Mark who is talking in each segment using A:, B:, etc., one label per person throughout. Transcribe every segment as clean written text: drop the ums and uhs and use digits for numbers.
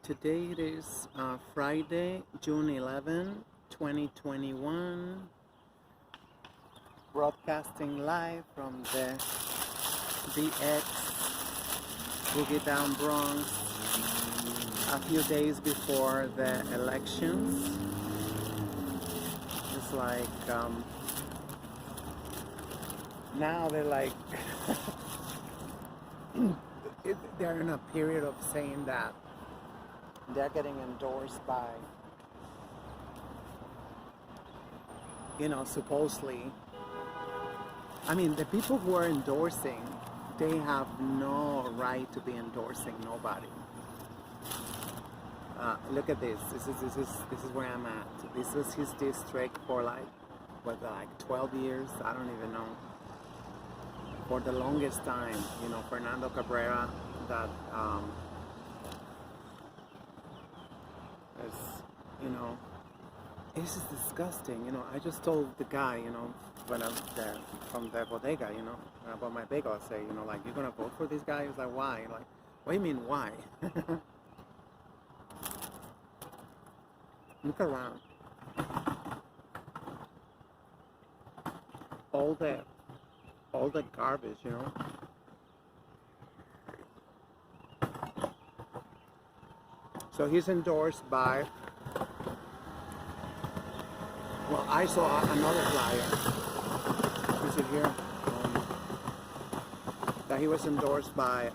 A: Today it is Friday, June 11, 2021, broadcasting live from the DX Boogie Down Bronx a few days before the elections. It's like, now they're like, they're in a period of saying that they're getting endorsed by, supposedly. I mean, the people who are endorsing, they have no right to be endorsing nobody. Look at this. This is where I'm at. This was his district for like 12 years. I don't even know. For the longest time, Fernando Cabrera, that is, this is disgusting. I just told the guy, when I'm there from the bodega, when I bought my bagel, I say, like, you're gonna vote for this guy? He's like, why? Like, what do you mean, why? Look around. All the garbage, So he's endorsed by, well, I saw another flyer. Is it here? That he was endorsed by,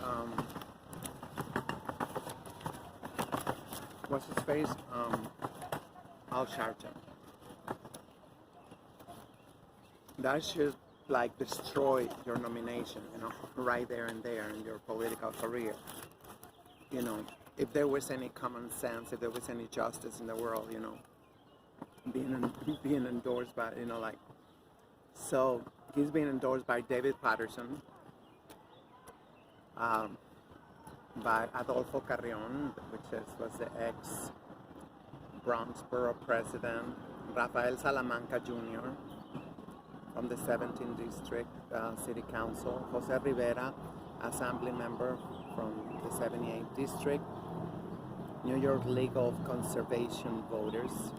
A: what's his face? Al Sharpton. That should like destroy your nomination, right there and there in your political career. If there was any common sense, if there was any justice in the world, being endorsed by, so he's being endorsed by David Patterson, by Adolfo Carrion, which was the ex-Bronx Borough President, Rafael Salamanca Jr., from the 17th District City Council, Jose Rivera, Assembly Member from the 78th District, New York League of Conservation Voters.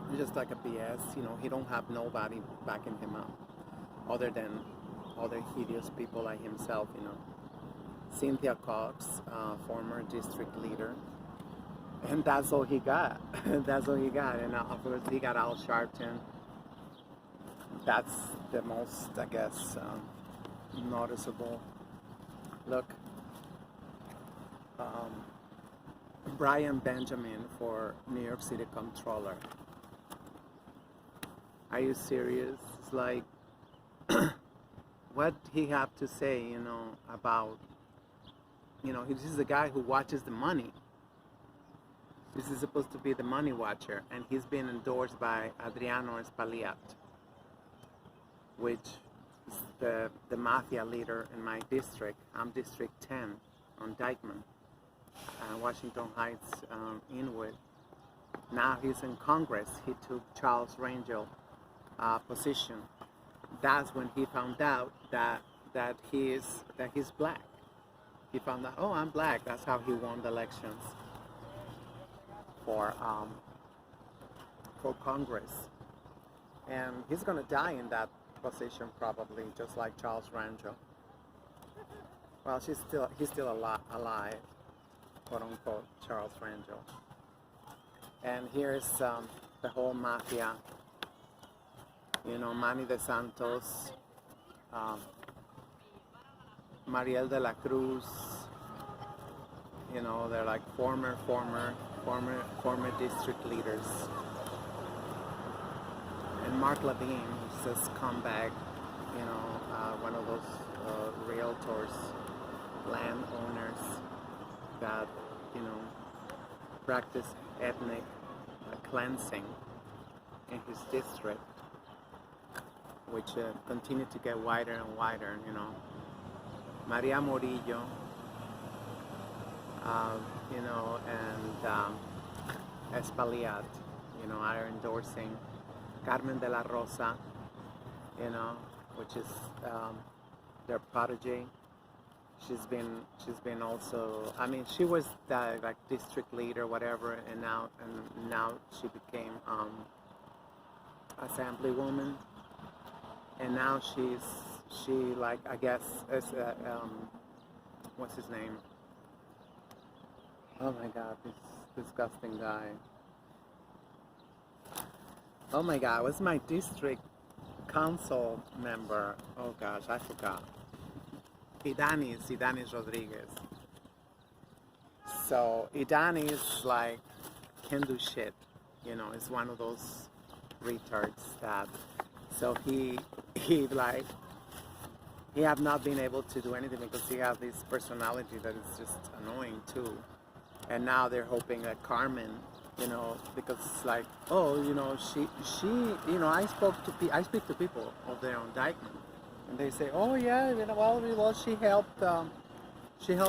A: It's just like a BS, he don't have nobody backing him up, other than other hideous people like himself, Cynthia Cox, former district leader, and that's all he got. That's all he got, and of course he got Al Sharpton. That's the most, I guess, noticeable. Look, Brian Benjamin for New York City Comptroller. Are you serious? It's like, what he have to say, about, this is the guy who watches the money. This is supposed to be the money watcher, and he's been endorsed by Adriano Espaillat, which is the mafia leader in my district. I'm District 10 on Dyckman, Washington Heights, Inwood. Now he's in Congress. He took Charles Rangel position. That's when he found out that he's black. He found out, oh, I'm black. That's how he won the elections for Congress, and he's gonna die in that position probably, just like Charles Rangel. Well, he's still alive, quote unquote, Charles Rangel. And here's the whole mafia, Manny De Santos, Mariel de la Cruz, they're like former district leaders. And Mark Levine, who's just come back, one of those realtors, landowners that, practice ethnic cleansing in his district, which continued to get wider and wider, Maria Morillo, and Espaillat, are endorsing Carmen de la Rosa, which is their protege, she's been also. I mean, she was the like district leader, whatever, and now she became assemblywoman, and now she like I guess is what's his name? Oh my God, this disgusting guy. Oh my God, what's my district council member? Oh gosh, I forgot. Idanis Rodriguez. So Idanis like can do shit, you know. It's one of those retards that. So he like he have not been able to do anything because he has this personality that is just annoying too. And now they're hoping that Carmen, you know, because it's like, oh, you know, she, you know, I speak to people of their own Dykeman, and they say, oh yeah, you know, well, she helped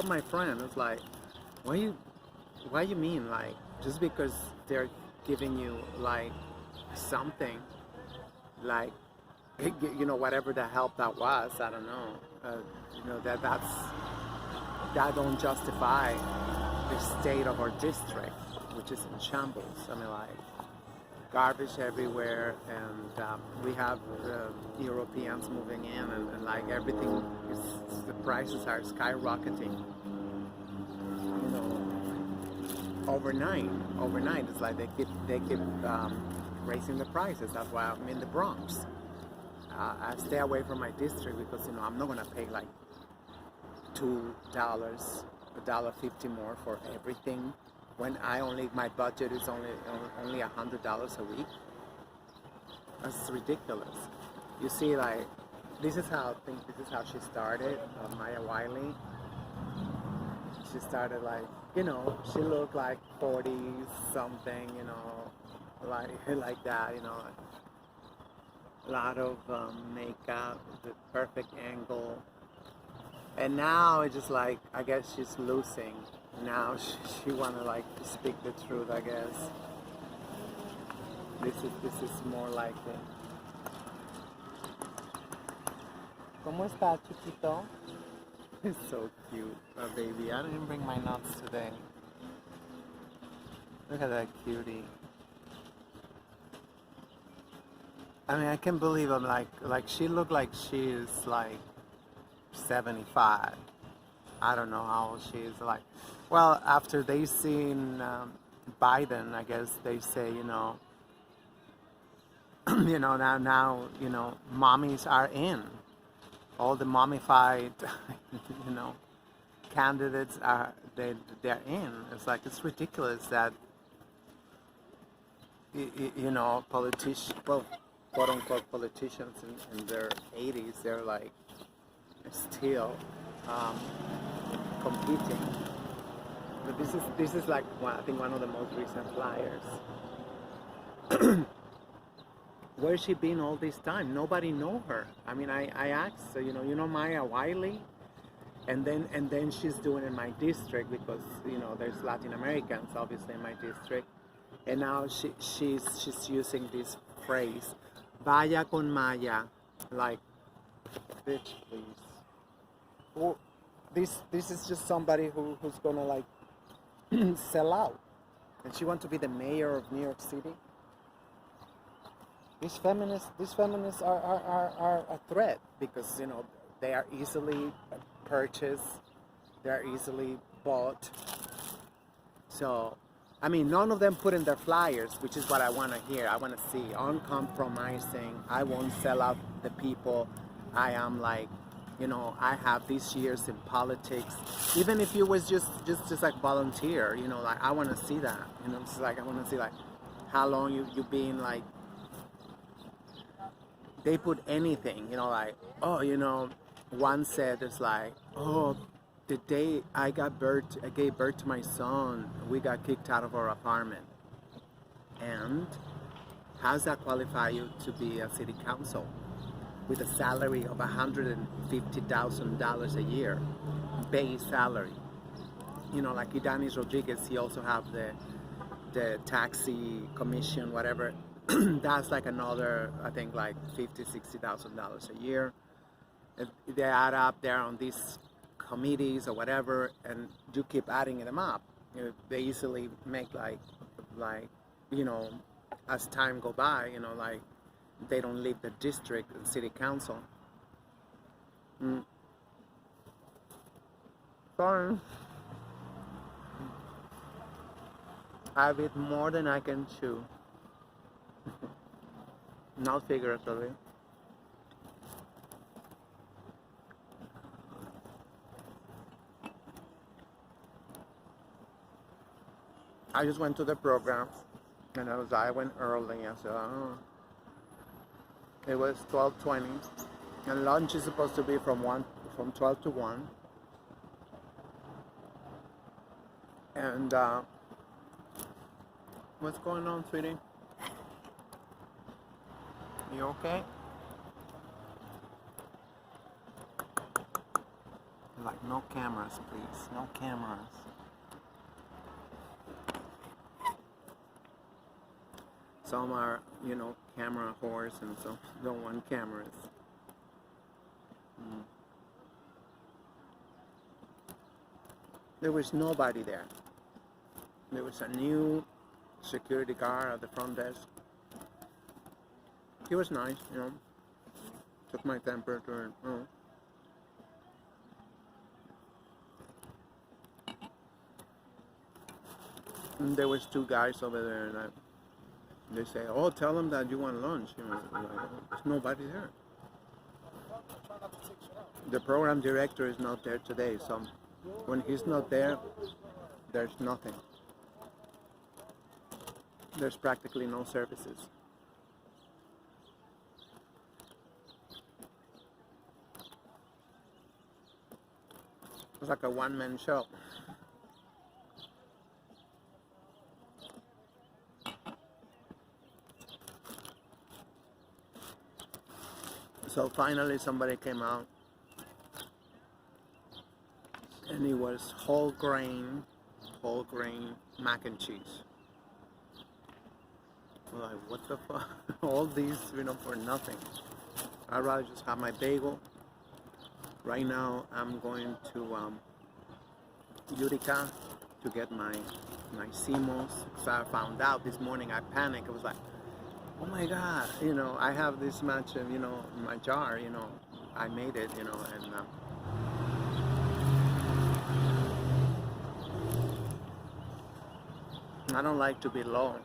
A: my friend. It's like, what you mean, like, just because they're giving you like something, like, you know, whatever the help that was, I don't know, you know, that don't justify the state of our district, which is in shambles. I mean, like, garbage everywhere, and we have Europeans moving in, and like everything is, the prices are skyrocketing. You know, overnight, it's like they keep raising the prices. That's why I'm in the Bronx. I stay away from my district because, you know, I'm not gonna pay like $1.50 more for everything when my budget is only $100 a week. That's ridiculous. You see, like, this is how she started, Maya Wiley. She started like, you know, she looked like 40 something, you know, like that, you know, a lot of makeup, the perfect angle. And now it's just like, I guess she's losing. Now she wanna like speak the truth, I guess. This is more like it. ¿Cómo está, chiquito? He's so cute, my baby. I didn't bring my nuts today. Look at that cutie. I mean, I can't believe I'm like she looked like she's like 75. I don't know how old she is. Like, well, after they seen Biden, I guess they say, you know, you know, now, you know, mommies are in. All the mommified, you know, candidates they're in. It's like, it's ridiculous that, you know, well, quote unquote politicians in their 80s, they're like still competing. But this is like I think one of the most recent flyers. Where's she been all this time? Nobody know her. I mean, I asked her, you know Maya Wiley, and then she's doing in my district because, you know, there's Latin Americans obviously in my district, and now she's using this phrase, "Vaya con Maya," like, bitch, please. Well, this is just somebody who's gonna like sell out, and she wants to be the mayor of New York City. These feminists are a threat because, you know, they are easily purchased, they are easily bought. So, I mean, none of them put in their flyers, which is what I want to hear. I want to see uncompromising. I won't sell out the people. I am like, you know, I have these years in politics. Even if you was just like volunteer, you know, like I want to see that. You know, it's like I want to see like how long you been like. They put anything, you know, like, oh, you know, one said it's like, oh, the day I gave birth to my son, we got kicked out of our apartment. And how does that qualify you to be a city council with a salary of $150,000 a year, base salary? You know, like Idanis Rodriguez, he also have the taxi commission, whatever. That's like another, I think, like $50,000, $60,000 a year. If they add up, they're on this committees or whatever, and you keep adding them up. They easily make like you know, as time go by, you know, like they don't leave the district and city council. Sorry, I've eaten more than I can chew. Not figuratively. I just went to the program, and I went early. I said, oh. It was 12:20, and lunch is supposed to be from 12 to 1. And what's going on, sweetie? You okay? Like, no cameras, please. No cameras. Some are, you know, camera whores, and some don't want cameras. There was nobody there. There was a new security guard at the front desk. He was nice, you know. Took my temperature and, oh. And there was two guys over there that they say, oh, tell them that you want lunch. You know, like, there's nobody there. The program director is not there today, so when he's not there, there's nothing. There's practically no services. It's like a one-man show. So finally somebody came out, and it was whole grain mac and cheese. I'm like, what the fuck? All these, you know, for nothing. I'd rather just have my bagel. Right now I'm going to Utica to get my CMOS. Because I found out this morning, I panicked. I was like, oh my God, you know, I have this much, you know, in my jar, you know, I made it, you know, and I don't like to be low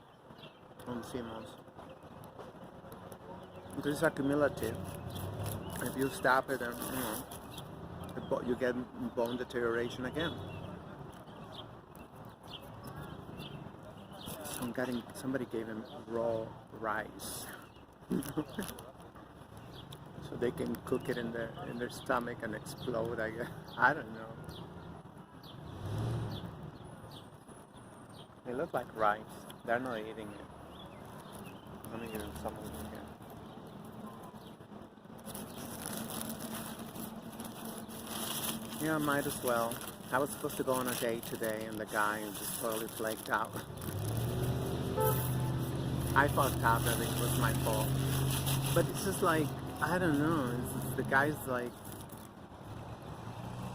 A: on CMOS. Because it's accumulative. If you stop it, and you know, you get bone deterioration again. Somebody gave him raw rice, so they can cook it in their stomach and explode. I guess. I don't know. It looks like rice. They're not eating it. I'm eating some of it here. Yeah, might as well. I was supposed to go on a date today, and the guy just totally flaked out. I fucked up, that it was my fault. But it's just like, I don't know, the guy's like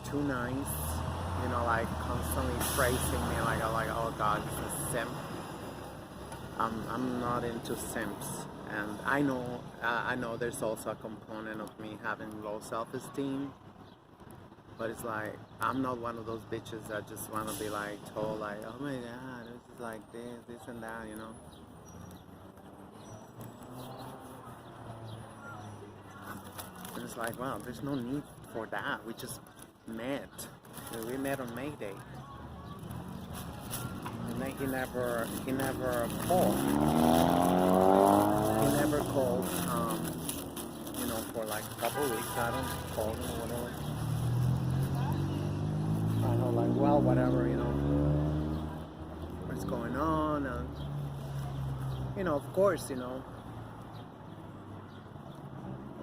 A: too nice, you know, like constantly praising me, like, oh God, this is a simp. I'm not into simps, and I know there's also a component of me having low self-esteem, but it's like, I'm not one of those bitches that just want to be like told like, oh my God, this is like this and that, you know. And it's like, well, there's no need for that. We just met. We met on May Day. And then he never called. He never called, you know, for like a couple of weeks. I don't call him or whatever. I know, like, well, whatever, you know, what's going on, and, you know, of course, you know,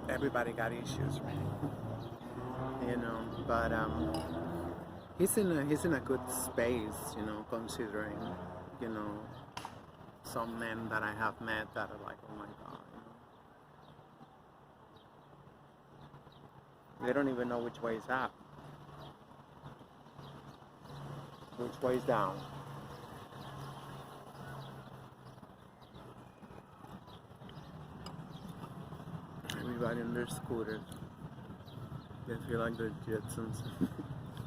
A: everybody got issues, right? You know, but he's in a good space, you know, considering, you know, some men that I have met that are like, oh my God, you know, they don't even know which way is up. Which way's down? Everybody on their scooters. They feel like they're Jetsons.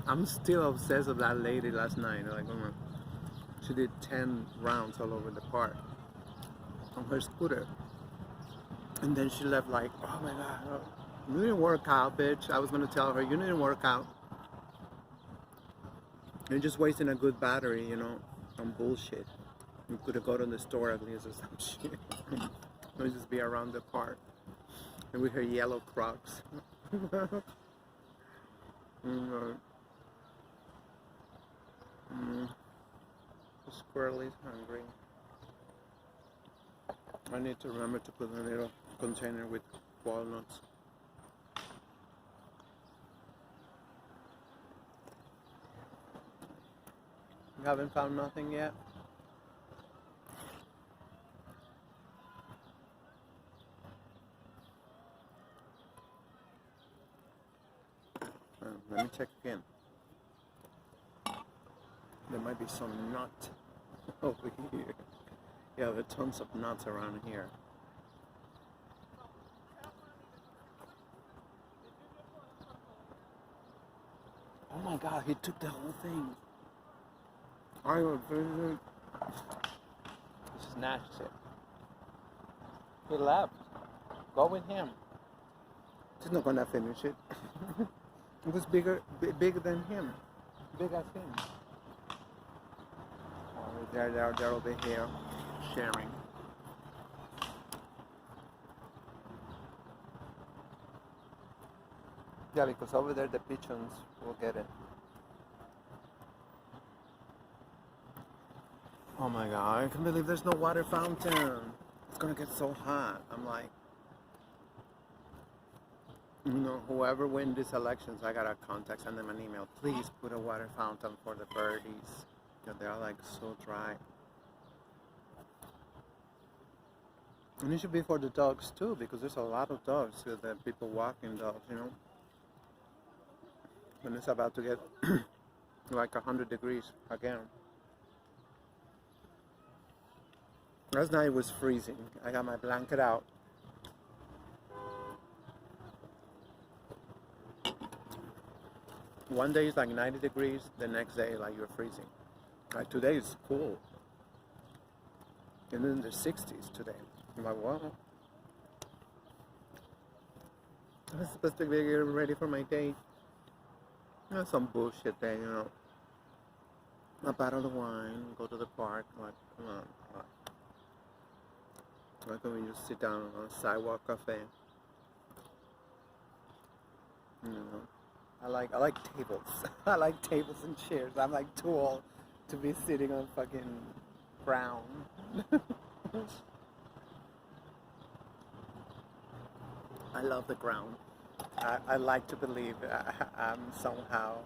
A: I'm still obsessed with that lady last night. Like, oh my, she did 10 rounds all over the park on her scooter. And then she left like, oh my God, you didn't work out, bitch. I was gonna tell her, you didn't work out. You're just wasting a good battery, you know, on bullshit. You could have gone to the store at least or some shit. Don't just be around the park. And with her yellow Crocs. The squirrel is hungry. I need to remember to put a little container with walnuts. You haven't found nothing yet? Let me check again. There might be some nut over here. Yeah, there are tons of nuts around here. Oh my God, he took the whole thing. I will snatched it. He left. Go with him. He's not gonna finish it. It was bigger than him. Big as him. Oh, they're over here sharing. Yeah, because over there the pigeons will get it. Oh my God, I can't believe there's no water fountain. It's gonna get so hot. I'm like, you know, whoever wins these elections, I gotta send them an email. Please put a water fountain for the birdies. Yeah, they're like so dry. And it should be for the dogs too, because there's a lot of dogs, the people walking dogs, you know. When it's about to get like 100 degrees again. Last night it was freezing. I got my blanket out. One day it's like 90 degrees, the next day like you're freezing. Like today it's cool. And in the 60s today. I'm like, wow. I was supposed to be getting ready for my date. That's some bullshit day, you know. A bottle of wine, go to the park, like, come on. Why can't we just sit down on a sidewalk cafe? You know. I like tables. I like tables and chairs. I'm like too old to be sitting on fucking ground. I love the ground. I like to believe I'm somehow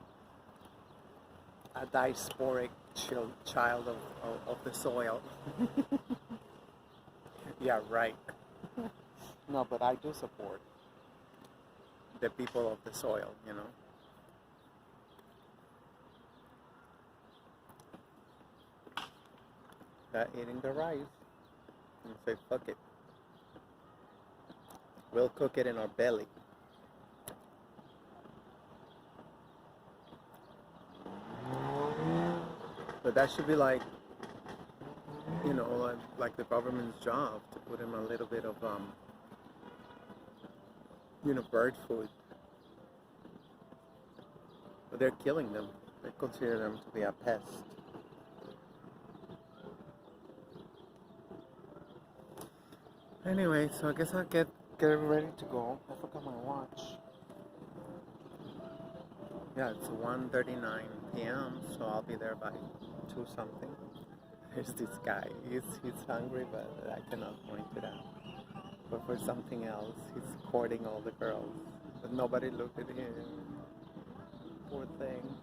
A: a diasporic child of the soil. Yeah, right. No, but I do support the people of the soil, you know. They're eating the rice and say, fuck it. We'll cook it in our belly. But that should be like, you know, like the government's job to put in a little bit of, you know, bird food. But they're killing them. They consider them to be a pest. Anyway, so I guess I'll get ready to go. I forgot my watch. Yeah, it's 1:39 p.m. So I'll be there by 2 something. There's this guy. He's hungry, but I cannot point it out. But for something else, he's courting all the girls. But nobody looked at him. Poor thing.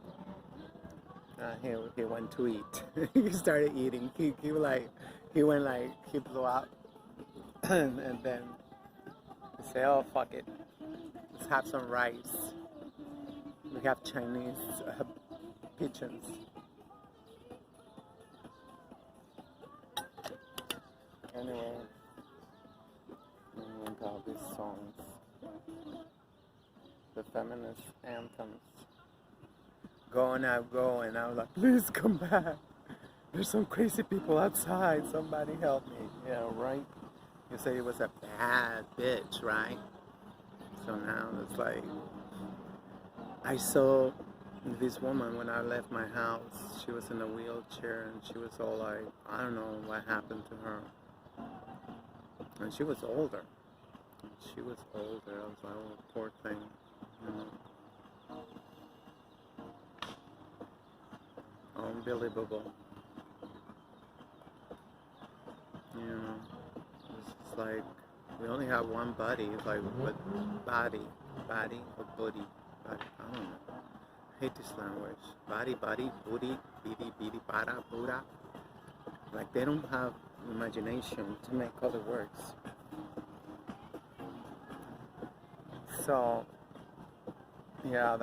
A: He went to eat. He started eating. He blew up. And then he said, oh, fuck it. Let's have some rice. We have Chinese pigeons. Anyway, oh my god, these songs. The feminist anthems. Going out, going. I was like, please come back. There's some crazy people outside. Somebody help me. Yeah, right? You say it was a bad bitch, right? So now it's like, I saw this woman when I left my house. She was in a wheelchair and she was all like, I don't know what happened to her. And she was older. I was like, oh, poor thing. You know. Unbelievable. You know, it's just like, we only have one body. It's like, what body? Body or booty? Body, I don't know. I hate this language. Body, booty, bidi, para, pura. Like, they don't have imagination to make other words. So, yeah,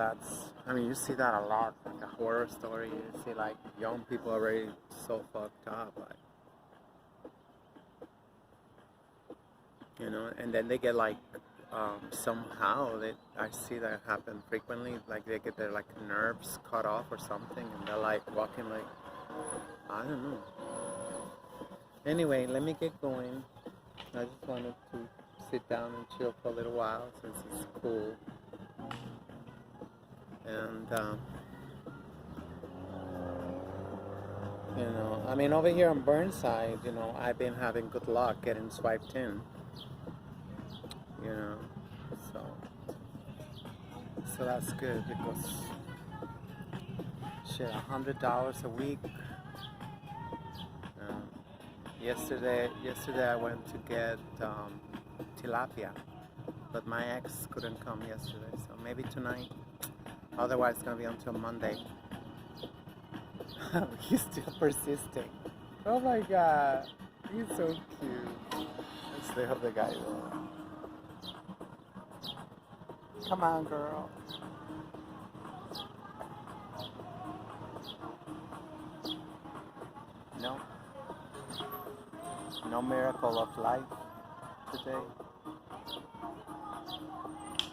A: I mean, you see that a lot, like a horror story. You see, like, young people already so fucked up, like, you know, and then they get, like, somehow, I see that happen frequently, like, they get their, like, nerves cut off or something, and they're, like, walking, like, I don't know. Anyway, let me get going. I just wanted to sit down and chill for a little while since it's cool. And, you know, I mean, over here on Burnside, you know, I've been having good luck getting swiped in, you know, so that's good because, shit, $100 a week. Yesterday I went to get tilapia, but my ex couldn't come yesterday, so maybe tonight. Otherwise, it's gonna be until Monday. He's still persisting. Oh my god, he's so cute. Let's see how the guy will. Come on, girl. No. No miracle of life today.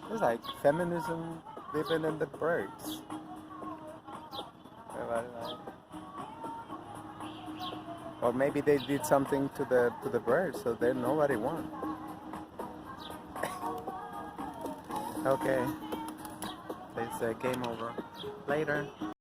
A: It's like feminism living in the birds. Or maybe they did something to the birds, so then nobody won. Okay, it's game over. Later.